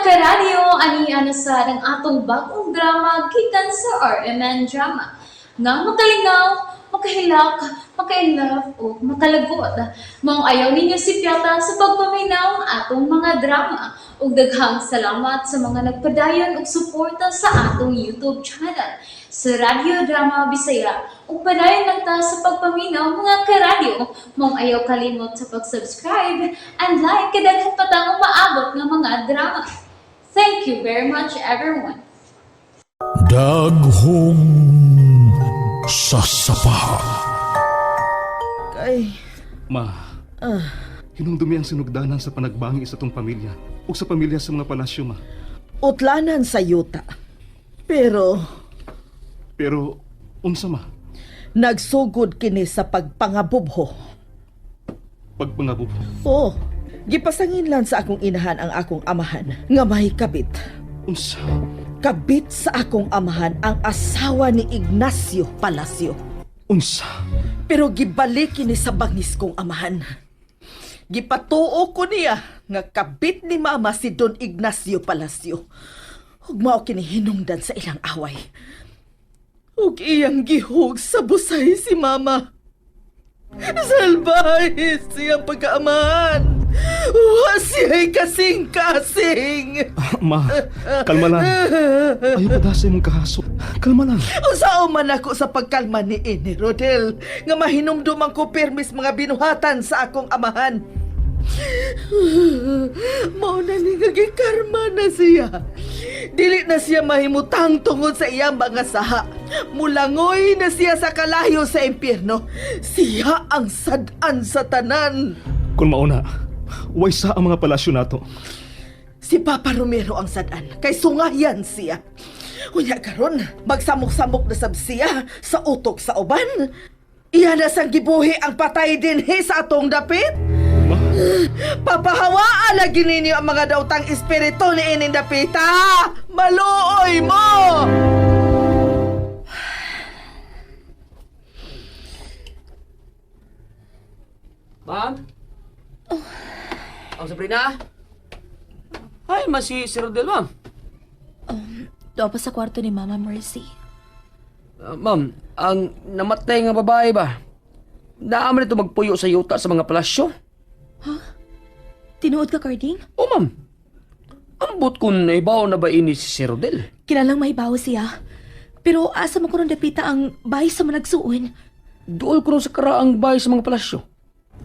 karadyo, ani sa ng atong bagong drama gikan sa RMN Drama. Nga makalingaw, makahilak, makainlove, o makalagot. Maong ayaw ninyo si Piata sa pagpaminaw ang atong mga drama. Ug daghang salamat sa mga nagpadayon ug suporta sa atong YouTube channel sa Radyo Drama Bisaya. Ug padayon lang ta sa pagpaminaw mga karadyo. Maong ayaw kalimot sa pag-subscribe and like kadaghan pa tang maabot ng mga drama. Thank you very much everyone. Daghong sasapaha. Kay, Ma, hinumdumi ang sinugdanan sa panagbangi sa tong pamilya o sa pamilya sa mga palasyo, ma. utlanan sa yuta. Pero, Unsa, ma? nagsugod kini sa pagpangabubho. Pagpangabub. Oo, gipasangin lang sa akong inahan ang akong amahan nga may kabit. Unsa? Kabit sa akong amahan ang asawa ni Ignacio Palacio. Unsa? Pero gibalik kini sa bangis kong amahan. Gipatuo ko niya nga kabit ni mama si Don Ignacio Palacio. Ug mao kini hinungdan sa ilang away. Ug iyang gihug sa busay si mama. Salbahe siyang pagkaamahan. Wa siya'y kasing-kasing. Ma, kalma lang. Ayaw padasay mong kahaso. Kalma lang. Usao man ako sa pagkalma ni Ini Rodel nga mahinumdumang ko permis mga binuhatan sa akong amahan. Mao na ni nga gikarma na siya. Dili na siya mahimutang tungod sa iyang mga saha. Mulangoy na siya sa kalayo sa impyerno. Siya ang sad-an sa tanan. Kung mauna, way sa ang mga palasyo nato. Si Papa Romero ang sad-an kay sungayan siya. Unya karon, magsamok-samok na sab siya sa utok sa uban. Iya na sang gibuhi ang patay din sa atong dapit. Ma, Papahawaan lagi ninyo ang mga dautang espiritu ni ining dapita. Maluoy mo! Ma'am? Ang Sabrina? Ay, si Rodel, ma'am. Doon pa sa kwarto ni Mama Mercy. Ma'am, ang namatay nga babae ba? Naaman ito magpuyo sa yuta sa mga palasyo? Tinuod ka, Carding? O, ma'am. Ambot kung naibaw na ba ini si Rodel? Kilalang may bawas siya. Pero asa mo ko ron dapita ang bahay sa managsuon? Dool ko rin sa karaang bahay sa mga palasyo.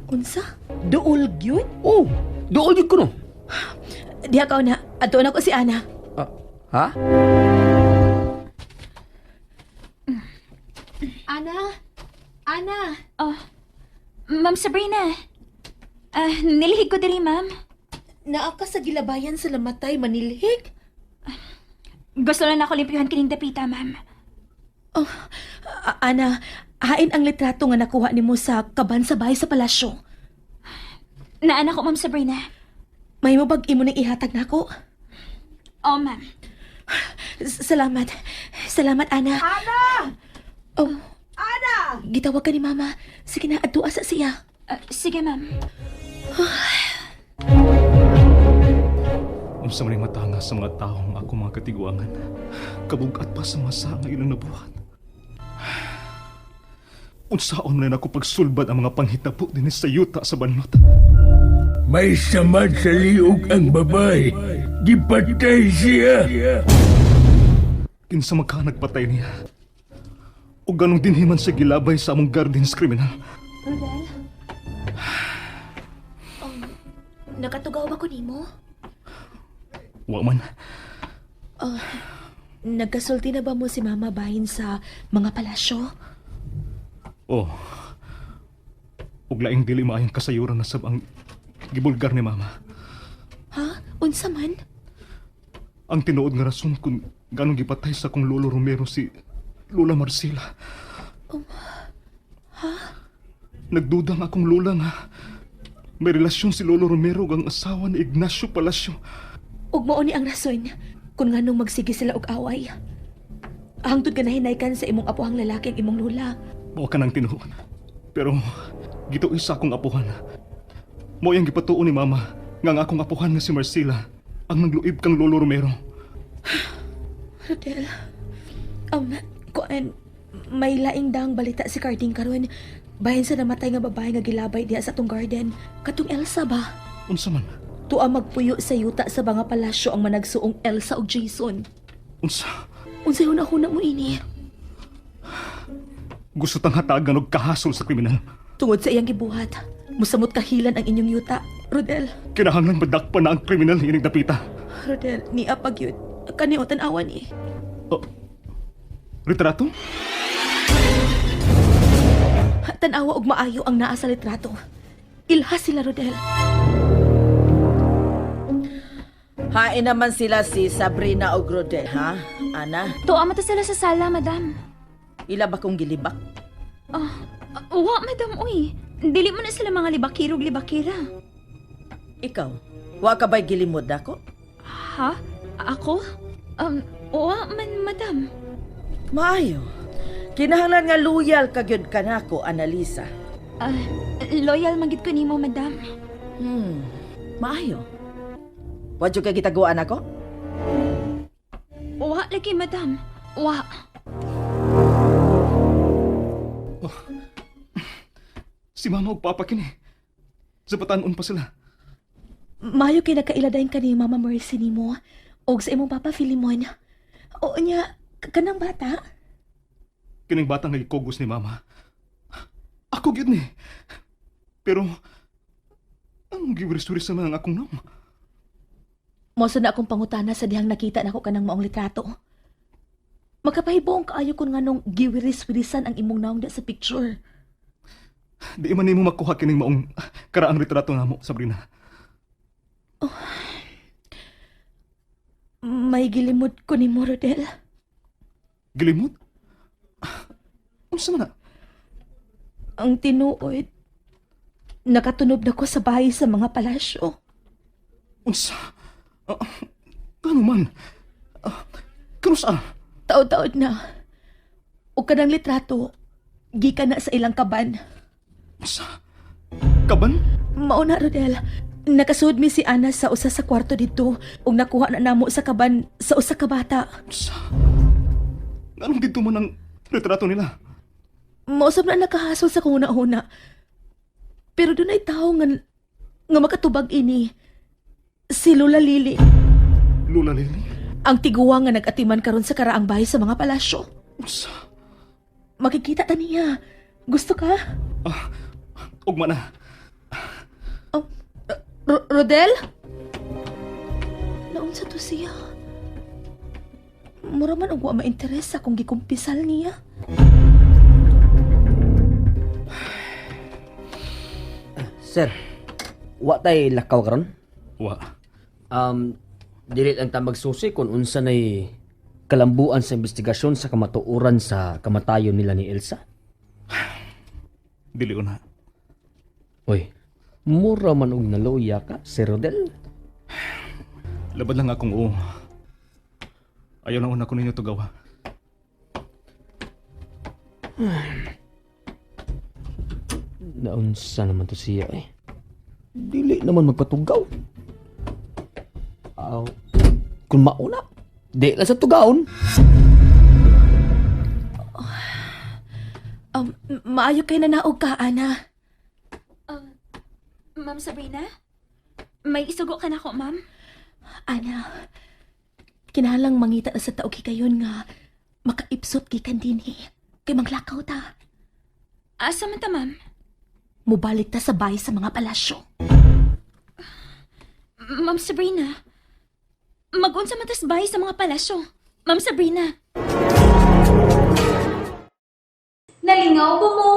Unsa? Duol gyud? Oh, dool yun ko no. Di ako na. Adoon ako si Ana. Ha? Ana? Ana? Oh, Ma'am Sabrina. Nilihig ko diri, ma'am. Naa ka sa gilabayan sa lamatay, manilhig? Gusto lang ako limpyuhan kining dapita, ma'am. Oh, Ana, hain ang litrato nga nakuha nimo sa kaban sa bahay sa palasyo. Naan ako, Ma'am Sabrina. May mabag imo nang ihatag nako? Oh, ma'am. Salamat. Salamat, Ana. Ana! Oh, Ana! gitawag ka ni Mama. Sige na, adtua sa siya. Sige, ma'am. unsa man matanga sa mga taong ako mga katiguangan. Kabugat pa sa masa nga ilang nabuhat. Unsaon na ako pagsulbad ang mga panghitabo din sa yuta sa banlot. May samad sa liog ang babae. Gipatay siya. Kinsa magka nagpatay niya. O ganong dinhiman sa gilabay sa among gardens kriminal. Rodel? Nakatugaw ba ko nimo? Wa man. Nagkasulti na ba mo si Mama bahin sa mga palasyo? Oh. Ug laing dili maayong kasayuran na sab ang gibulgar ni Mama. Ha? Unsa man? Ang tinuod nga rason kung ganong gipatay sa kong lolo Romero si Lola Marcela. Nagdudang akong lola nga may relasyon si Lolo Romero ug ang asawa ni Ignacio Palacio. Ug mao ni ang rason kung nganong magsige sila og away. Hangtod ka nahinaykan sa imong apuhang lalaki ang imong lula. Mao ka nang tinuod. Pero gituoy sa akong apuhan. Mo yang gipatuo ni Mama nga ang akong apuhan nga si Marcela ang nagluib kang Lolo Romero. Rodel, kuan, may laing dang balita si Carding karon. Bahin sa namatay nga babae nga gilabay diha sa atong garden. Katong Elsa ba? Unsa man? Tuwa magpuyo sa yuta sa mga palasyo ang managsuong Elsa ug Jason. Unsa? Unsay hunahuna mo ini? Gusto tang hatagan og kahasol sa kriminal. Tungod sa iyang gibuhat, musamot kahilan ang inyong yuta. Rodel, Kinahanglan madakpan na ang kriminal ining dapita. Rodel, niya pagyud. Kaniutan awan ni. Retrato? Tanawa og maayo ang naa sa litrato. Ilha sila, Rodel. Hain naman sila si Sabrina o Rodel, ha? Ana, Tuwa mata sila sa sala, madam. ila ba kong gilibak? Wa, madam, uy. Dili mo na sila mga libakirog libakira. Ikaw, wa ka ba'y gilimod ako? Ha? Ako? Wa man, madam. Maayo. Kinahanglan nga loyal ka gyud kanako, Annalisa. Loyal magid ko nimo, madam. Maayo. Wadyo ka gitaguan ako? Wa lagi, madam. Wa. Si Mama ug Papa kini. Sa batanon pa sila. Mayo kay nakailadayon ka ni Mama Mercy nimo og sa imong Papa Filimon. O nya, kanang bata? Kining batang nagikugos ni Mama. Ako gyud ni. Pero ang giwiris-wiris sa mga akong nam. Mosa na akong pangutana sa dihang nakita nako kanang maong litrato. Magkapahibong kaayo kun nganong giwiris-wirisan ang imong naong da sa picture. Di man nimo makuha kining maong karaang retrato namo, Sabrina. May gilimod ko ni Rodel. Gilimot? Unsa man na? Ang tinuod, nakatunob na ko sa bahay sa mga palasyo. Unsa? Kano man? Kanusa? Taod-taod na. O kanang litrato, gikan na sa ilang kaban. Unsa? Kaban? Mauna, Rodel. Nakasud mi si Ana sa usa sa kwarto dito ug nakuha na namo sa kaban sa usa ka bata. Unsa? Anong dito man ang retrato nila? Mausap na nakahasol sa kuna-una. Pero doon ay tao nga makatubag ini. Si Lola Lily. Lola Lily? Ang tiguwa nga nag-atiman karon sa karaang bahay sa mga palasyo. Unsa? Makikita ta niya. Gusto ka? Ugma na. Rodel? Naunsa to siya? Mura man og wa ma-interes sa kung gikumpisal niya. Sir, wa tay lakaw karon? Wa. Dili lang ta magsusi kung unsa nay kalambuan sa investigasyon sa kamatuoran sa kamatayon nila ni Elsa. Dili na. Oy, mura man og naloya ka, Sir Rodel. Labad lang akong oo. Ayaw na una ko ninyo to gawa. Naunsa naman to siya eh. Dili naman magpatugaw. Kung mauna, di lang sa tugawon. Maayo kay nanaog ka, Ana. Ma'am Sabrina? May isugo ka na ko, ma'am? Ana, kinahanglang mangita na sa taog hikayon nga makaipsot gikan dinhi. Kay maglakaw ta. Asa man ta, ma'am? Mubalik ta sa bahay sa mga palasyo. Ma'am Sabrina? Mag-unsa man tas bahay sa mga palasyo. Ma'am Sabrina? Nalingaw ba mo?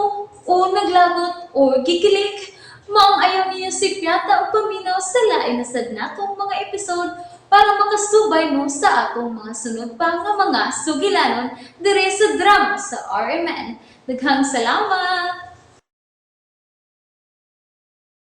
O naglagot? O gikilik? Maong ayaw niyo si Piata o paminaw sa lain na sad natong mga episode para makasubay mo sa atong mga sunod pa nga mga sugilanon dire sa drama sa RMN. Daghang salamat!